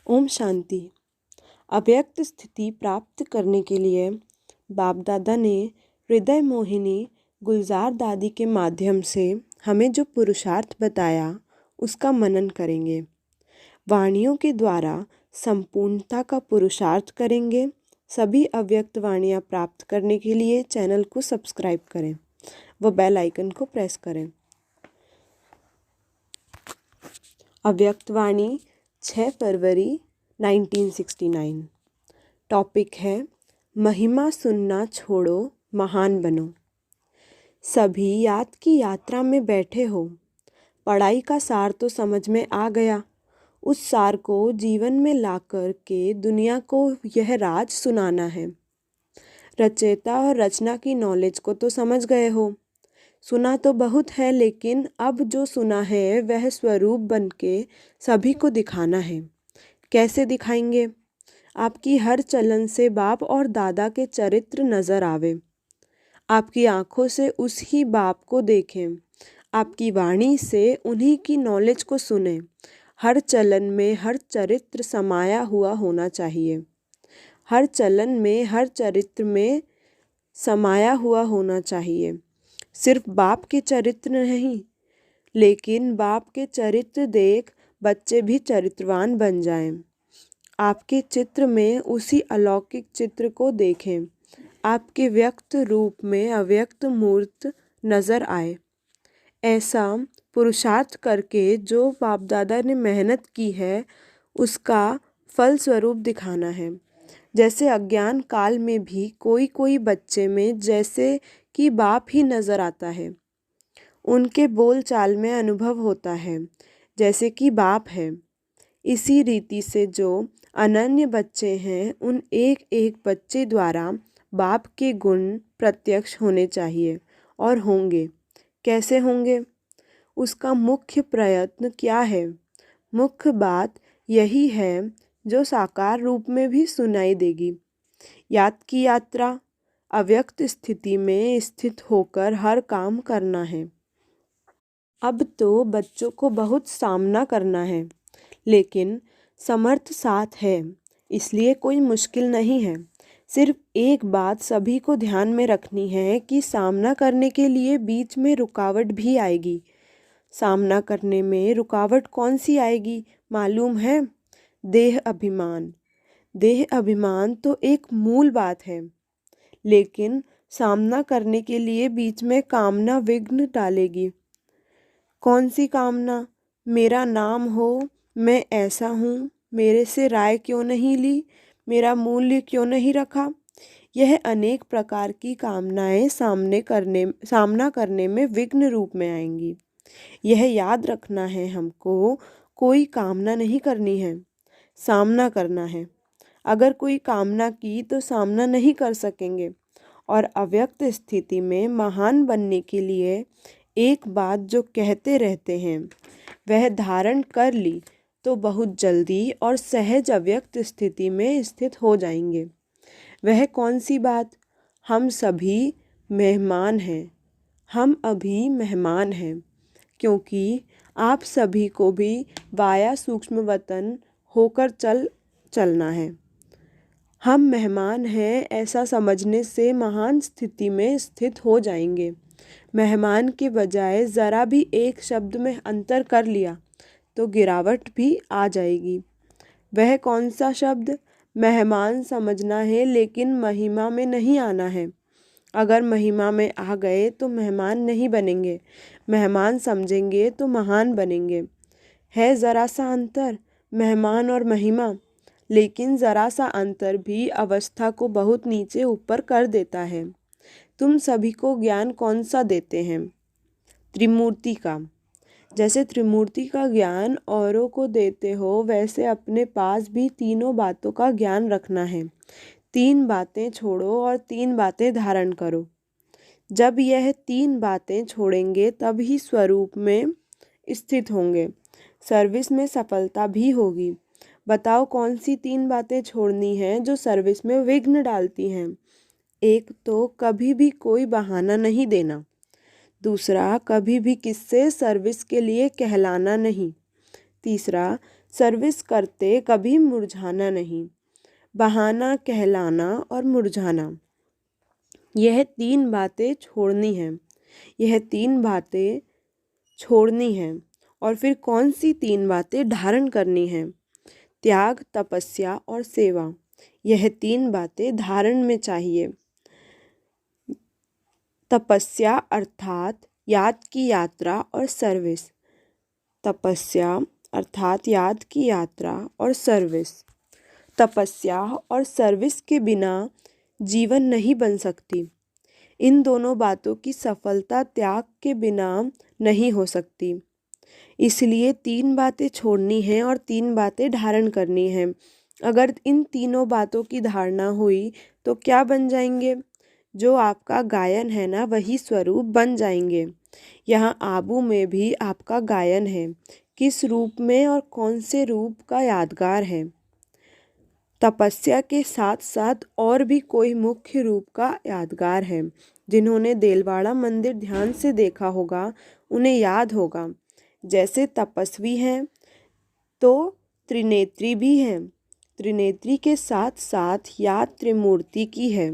ओम शांति। अव्यक्त स्थिति प्राप्त करने के लिए बाप दादा ने हृदय मोहिनी गुलजार दादी के माध्यम से हमें जो पुरुषार्थ बताया उसका मनन करेंगे। वाणियों के द्वारा संपूर्णता का पुरुषार्थ करेंगे। सभी अव्यक्त वाणियाँ प्राप्त करने के लिए चैनल को सब्सक्राइब करें व बेल आइकन को प्रेस करें। अव्यक्त वाणी 6 फरवरी 1969। टॉपिक है महिमा सुनना छोड़ो, महान बनो। सभी याद की यात्रा में बैठे हो। पढ़ाई का सार तो समझ में आ गया। उस सार को जीवन में लाकर के दुनिया को यह राज सुनाना है। रचयिता और रचना की नॉलेज को तो समझ गए हो। सुना तो बहुत है, लेकिन अब जो सुना है वह स्वरूप बन के सभी को दिखाना है। कैसे दिखाएंगे? आपकी हर चलन से बाप और दादा के चरित्र नजर आवे। आपकी आंखों से उस ही बाप को देखें। आपकी वाणी से उन्हीं की नॉलेज को सुने। हर चलन में हर चरित्र समाया हुआ होना चाहिए। हर चलन में हर चरित्र में समाया हुआ होना चाहिए। सिर्फ बाप के चरित्र नहीं, लेकिन बाप के चरित्र देख बच्चे भी चरित्रवान बन जाएं। आपके चित्र में उसी अलौकिक चित्र को देखें। आपके व्यक्त रूप में अव्यक्त मूर्त नजर आए। ऐसा पुरुषार्थ करके जो बाप दादा ने मेहनत की है उसका फल स्वरूप दिखाना है। जैसे अज्ञान काल में भी कोई कोई बच्चे में जैसे कि बाप ही नजर आता है। उनके बोल चाल में अनुभव होता है जैसे कि बाप है। इसी रीति से जो अनन्य बच्चे हैं उन एक एक बच्चे द्वारा बाप के गुण प्रत्यक्ष होने चाहिए और होंगे। कैसे होंगे? उसका मुख्य प्रयत्न क्या है? मुख्य बात यही है जो साकार रूप में भी सुनाई देगी। याद की यात्रा, अव्यक्त स्थिति में स्थित होकर हर काम करना है। अब तो बच्चों को बहुत सामना करना है, लेकिन समर्थ साथ है, इसलिए कोई मुश्किल नहीं है। सिर्फ एक बात सभी को ध्यान में रखनी है कि सामना करने के लिए बीच में रुकावट भी आएगी। सामना करने में रुकावट कौन सी आएगी मालूम है? देह अभिमान। देह अभिमान तो एक मूल बात है, लेकिन सामना करने के लिए बीच में कामना विघ्न डालेगी। कौन सी कामना? मेरा नाम हो, मैं ऐसा हूँ, मेरे से राय क्यों नहीं ली, मेरा मूल्य क्यों नहीं रखा। यह अनेक प्रकार की कामनाएं सामना करने में विघ्न रूप में आएंगी। यह याद रखना है हमको, कोई कामना नहीं करनी है, सामना करना है। अगर कोई कामना की तो सामना नहीं कर सकेंगे। और अव्यक्त स्थिति में महान बनने के लिए एक बात जो कहते रहते हैं वह धारण कर ली तो बहुत जल्दी और सहज अव्यक्त स्थिति में स्थित हो जाएंगे। वह कौन सी बात? हम सभी मेहमान हैं। हम अभी मेहमान हैं, क्योंकि आप सभी को भी वाया सूक्ष्म वतन होकर चलना है। हम मेहमान हैं ऐसा समझने से महान स्थिति में स्थित हो जाएंगे। मेहमान के बजाय ज़रा भी एक शब्द में अंतर कर लिया तो गिरावट भी आ जाएगी। वह कौन सा शब्द? मेहमान समझना है, लेकिन महिमा में नहीं आना है। अगर महिमा में आ गए तो मेहमान नहीं बनेंगे, मेहमान समझेंगे तो महान बनेंगे। है ज़रा सा अंतर मेहमान और महिमा, लेकिन ज़रा सा अंतर भी अवस्था को बहुत नीचे ऊपर कर देता है। तुम सभी को ज्ञान कौन सा देते हैं? त्रिमूर्ति का। जैसे त्रिमूर्ति का ज्ञान औरों को देते हो, वैसे अपने पास भी तीनों बातों का ज्ञान रखना है। 3 बातें छोड़ो और 3 बातें धारण करो। जब यह 3 बातें छोड़ेंगे तब ही स्वरूप में स्थित होंगे। सर्विस में सफलता भी होगी। बताओ कौन सी 3 बातें छोड़नी हैं जो सर्विस में विघ्न डालती हैं? एक तो कभी भी कोई बहाना नहीं देना। दूसरा, कभी भी किससे सर्विस के लिए कहलाना नहीं। तीसरा, सर्विस करते कभी मुरझाना नहीं। बहाना, कहलाना और मुरझाना, यह तीन बातें छोड़नी हैं। यह तीन बातें छोड़नी हैं। और फिर कौन सी तीन बातें धारण करनी हैं? त्याग, तपस्या और सेवा, यह तीन बातें धारण में चाहिए। तपस्या अर्थात याद की यात्रा और सर्विस। तपस्या अर्थात याद की यात्रा और सर्विस। तपस्या और सर्विस के बिना जीवन नहीं बन सकती। इन दोनों बातों की सफलता त्याग के बिना नहीं हो सकती। इसलिए तीन बातें छोड़नी हैं और तीन बातें धारण करनी हैं। अगर इन तीनों बातों की धारणा हुई तो क्या बन जाएंगे? जो आपका गायन है ना, वही स्वरूप बन जाएंगे। यहाँ आबू में भी आपका गायन है। किस रूप में और कौन से रूप का यादगार है? तपस्या के साथ साथ और भी कोई मुख्य रूप का यादगार है। जिन्होंने देलवाड़ा मंदिर ध्यान से देखा होगा उन्हें याद होगा। जैसे तपस्वी हैं तो त्रिनेत्री भी हैं। त्रिनेत्री के साथ साथ याद त्रिमूर्ति की है।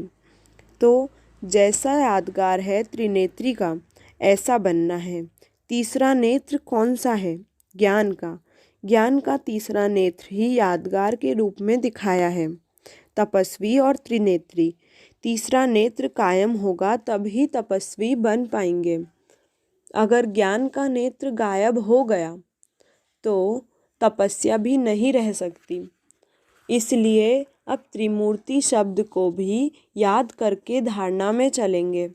तो जैसा यादगार है त्रिनेत्री का, ऐसा बनना है। तीसरा नेत्र कौन सा है? ज्ञान का। ज्ञान का तीसरा नेत्र ही यादगार के रूप में दिखाया है। तपस्वी और त्रिनेत्री, तीसरा नेत्र कायम होगा तभी तपस्वी बन पाएंगे। अगर ज्ञान का नेत्र गायब हो गया तो तपस्या भी नहीं रह सकती। इसलिए अब त्रिमूर्ति शब्द को भी याद करके धारणा में चलेंगे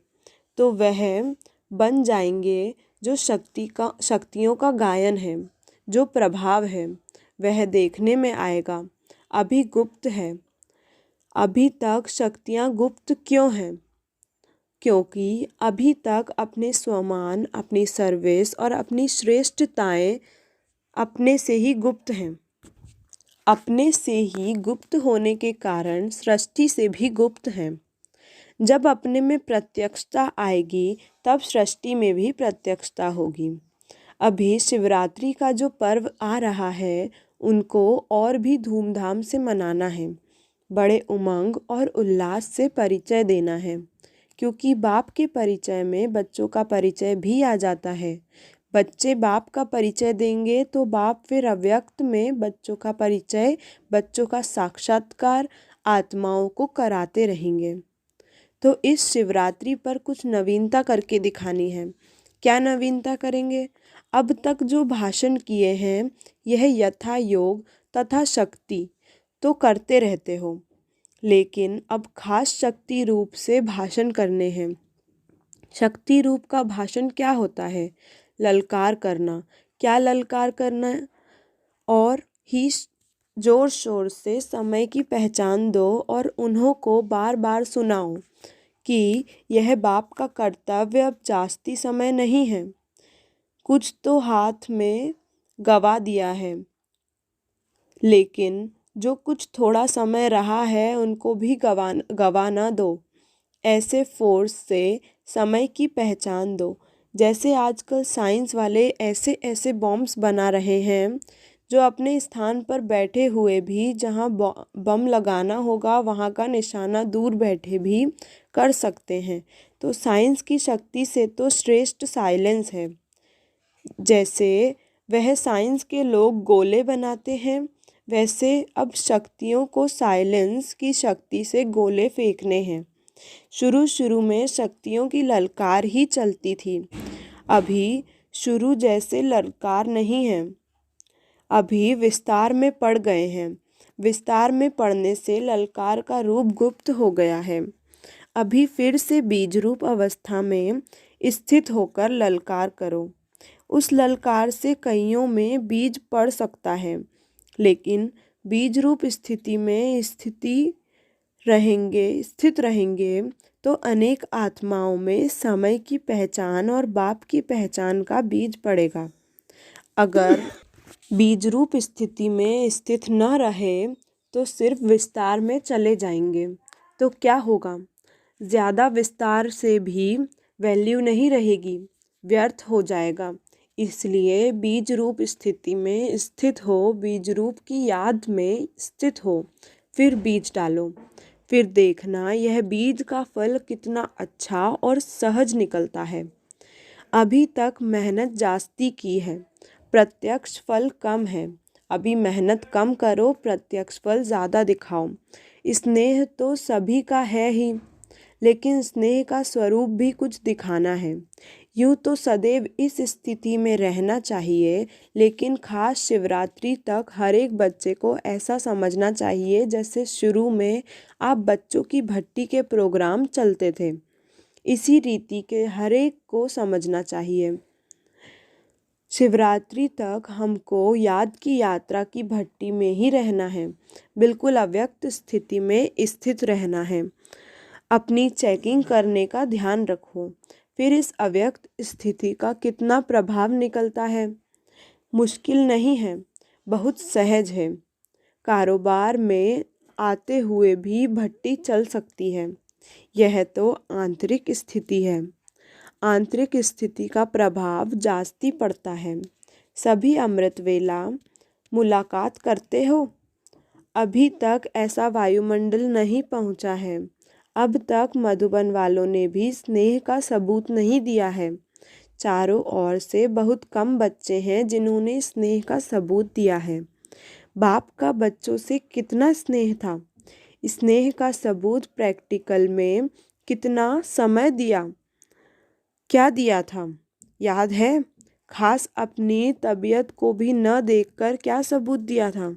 तो वह बन जाएंगे। जो शक्तियों का गायन है, जो प्रभाव है, वह देखने में आएगा। अभी गुप्त है। अभी तक शक्तियाँ गुप्त क्यों हैं? क्योंकि अभी तक अपने स्वमान, अपनी सर्विस और अपनी श्रेष्ठताएं अपने से ही गुप्त हैं। अपने से ही गुप्त होने के कारण सृष्टि से भी गुप्त हैं। जब अपने में प्रत्यक्षता आएगी तब सृष्टि में भी प्रत्यक्षता होगी। अभी शिवरात्रि का जो पर्व आ रहा है उनको और भी धूमधाम से मनाना है। बड़े उमंग और उल्लास से परिचय देना है, क्योंकि बाप के परिचय में बच्चों का परिचय भी आ जाता है। बच्चे बाप का परिचय देंगे तो बाप फिर अव्यक्त में बच्चों का परिचय, बच्चों का साक्षात्कार आत्माओं को कराते रहेंगे। तो इस शिवरात्रि पर कुछ नवीनता करके दिखानी है। क्या नवीनता करेंगे? अब तक जो भाषण किए हैं यह यथा योग तथा शक्ति तो करते रहते हो, लेकिन अब खास शक्ति रूप से भाषण करने हैं। शक्ति रूप का भाषण क्या होता है? ललकार करना। क्या ललकार करना? और ही जोर शोर से समय की पहचान दो और उन्हों को बार बार सुनाओ कि यह बाप का कर्तव्य अब जास्ती समय नहीं है। कुछ तो हाथ में गवा दिया है, लेकिन जो कुछ थोड़ा समय रहा है उनको भी गवाना दो। ऐसे फोर्स से समय की पहचान दो। जैसे आजकल साइंस वाले ऐसे ऐसे बॉम्ब्स बना रहे हैं जो अपने स्थान पर बैठे हुए भी जहां बम लगाना होगा वहां का निशाना दूर बैठे भी कर सकते हैं। तो साइंस की शक्ति से तो श्रेष्ठ साइलेंस है। जैसे वह साइंस के लोग गोले बनाते हैं, वैसे अब शक्तियों को साइलेंस की शक्ति से गोले फेंकने हैं। शुरू शुरू में शक्तियों की ललकार ही चलती थी। अभी शुरू जैसे ललकार नहीं है। अभी विस्तार में पड़ गए हैं। विस्तार में पड़ने से ललकार का रूप गुप्त हो गया है। अभी फिर से बीज रूप अवस्था में स्थित होकर ललकार करो। उस ललकार से कईयों में बीज पड़ सकता है, लेकिन बीज रूप स्थिति में स्थित रहेंगे तो अनेक आत्माओं में समय की पहचान और बाप की पहचान का बीज पड़ेगा। अगर बीज रूप स्थिति में स्थित न रहे तो सिर्फ विस्तार में चले जाएंगे तो क्या होगा? ज़्यादा विस्तार से भी वैल्यू नहीं रहेगी, व्यर्थ हो जाएगा। इसलिए बीज रूप स्थिति में स्थित हो, बीज रूप की याद में स्थित हो, फिर बीज डालो। फिर देखना यह बीज का फल कितना अच्छा और सहज निकलता है। अभी तक मेहनत जास्ती की है, प्रत्यक्ष फल कम है। अभी मेहनत कम करो, प्रत्यक्ष फल ज़्यादा दिखाओ। स्नेह तो सभी का है ही, लेकिन स्नेह का स्वरूप भी कुछ दिखाना है। यूँ तो सदैव इस स्थिति में रहना चाहिए, लेकिन खास शिवरात्रि तक हर एक बच्चे को ऐसा समझना चाहिए जैसे शुरू में आप बच्चों की भट्टी के प्रोग्राम चलते थे। इसी रीति के हर एक को समझना चाहिए। शिवरात्रि तक हमको याद की यात्रा की भट्टी में ही रहना है, बिल्कुल अव्यक्त स्थिति में स्थित रहना है। अपनी चेकिंग करने का ध्यान रखो। फिर इस अव्यक्त स्थिति का कितना प्रभाव निकलता है। मुश्किल नहीं है, बहुत सहज है। कारोबार में आते हुए भी भट्टी चल सकती है। यह तो आंतरिक स्थिति है। आंतरिक स्थिति का प्रभाव जास्ती पड़ता है। सभी अमृत वेला मुलाकात करते हो। अभी तक ऐसा वायुमंडल नहीं पहुंचा है। अब तक मधुबन वालों ने भी स्नेह का सबूत नहीं दिया है। चारों ओर से बहुत कम बच्चे हैं जिन्होंने स्नेह का सबूत दिया है। बाप का बच्चों से कितना स्नेह था। स्नेह का सबूत प्रैक्टिकल में कितना समय दिया, क्या दिया था, याद है? खास अपनी तबीयत को भी न देखकर क्या सबूत दिया था।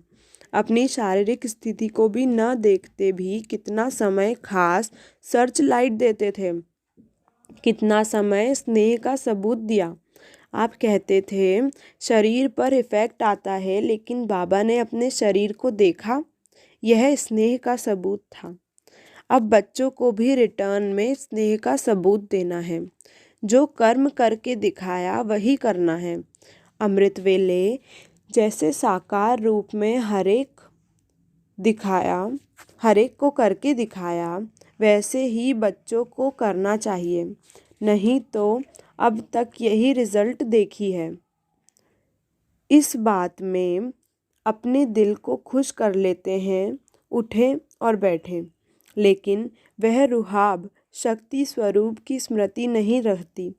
अपनी शारीरिक स्थिति को भी न देखते भी कितना समय खास सर्च लाइट देते थे। कितना समय स्नेह का सबूत दिया। आप कहते थे शरीर पर इफ़ेक्ट आता है, लेकिन बाबा ने अपने शरीर को देखा। यह स्नेह का सबूत था। अब बच्चों को भी रिटर्न में स्नेह का सबूत देना है। जो कर्म करके दिखाया वही करना है। अमृत वेले जैसे साकार रूप में हर एक को करके दिखाया, वैसे ही बच्चों को करना चाहिए। नहीं तो अब तक यही रिजल्ट देखी है। इस बात में अपने दिल को खुश कर लेते हैं, उठे और बैठे, लेकिन वह रुहाब शक्ति स्वरूप की स्मृति नहीं रहती।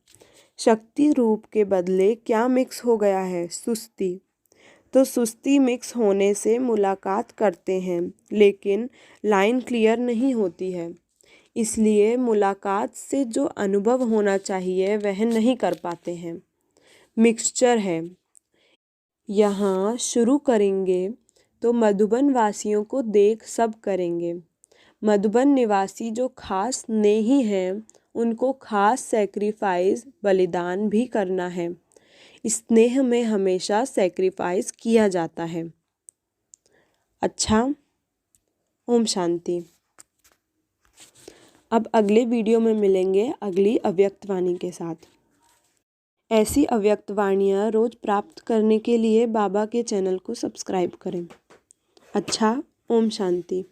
शक्ति रूप के बदले क्या मिक्स हो गया है? सुस्ती। तो सुस्ती मिक्स होने से मुलाकात करते हैं, लेकिन लाइन क्लियर नहीं होती है। इसलिए मुलाकात से जो अनुभव होना चाहिए वह नहीं कर पाते हैं। मिक्सचर है। यहाँ शुरू करेंगे तो मधुबन वासियों को देख सब करेंगे। मधुबन निवासी जो खास स्नेही हैं, उनको खास सैक्रिफाइस बलिदान भी करना है। स्नेह में हमेशा सैक्रिफाइस किया जाता है। अच्छा, ओम शांति। अब अगले वीडियो में मिलेंगे अगली अव्यक्त वाणी के साथ। ऐसी अव्यक्त वाणियाँ रोज़ प्राप्त करने के लिए बाबा के चैनल को सब्सक्राइब करें। अच्छा, ओम शांति।